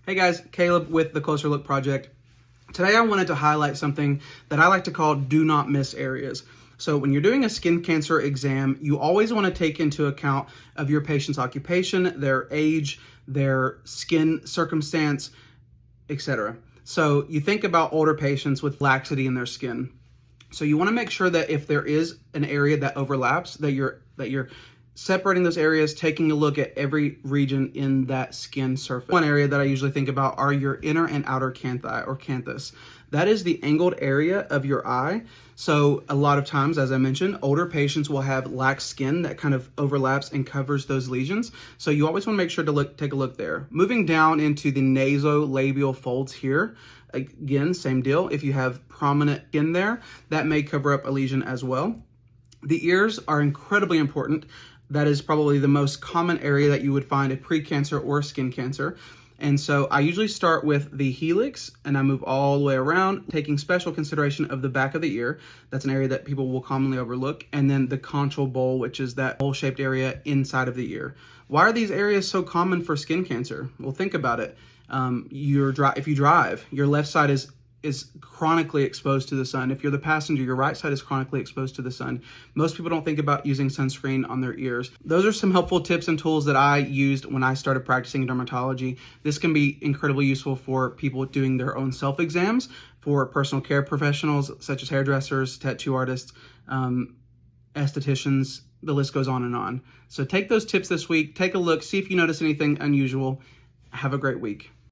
Hey guys, Caleb with the Closer Look Project. Today I wanted to highlight something that I like to call do not miss areas. So when you're doing a skin cancer exam, you always want to take into account of your patient's occupation, their age, their skin circumstance, etc. So you think about older patients with laxity in their skin. So you want to make sure that if there is an area that overlaps, that you're separating those areas, taking a look at every region in that skin surface. One area that I usually think about are your inner and outer canthi or canthus. That is the angled area of your eye. So a lot of times, as I mentioned, older patients will have lax skin that kind of overlaps and covers those lesions. So you always want to make sure to take a look there. Moving down into the nasolabial folds here, again, same deal. If you have prominent skin there, that may cover up a lesion as well. The ears are incredibly important. That is probably the most common area that you would find a precancer or skin cancer. And so I usually start with the helix and I move all the way around, taking special consideration of the back of the ear. That's an area that people will commonly overlook. And then the conchal bowl, which is that bowl-shaped area inside of the ear. Why are these areas so common for skin cancer? Well, think about it. If you drive, your left side is chronically exposed to the sun. If you're the passenger, your right side is chronically exposed to the sun. Most people don't think about using sunscreen on their ears. Those are some helpful tips and tools that I used when I started practicing dermatology. This can be incredibly useful for people doing their own self-exams, for personal care professionals such as hairdressers, tattoo artists, estheticians, the list goes on and on. So take those tips this week, take a look, see if you notice anything unusual. Have a great week.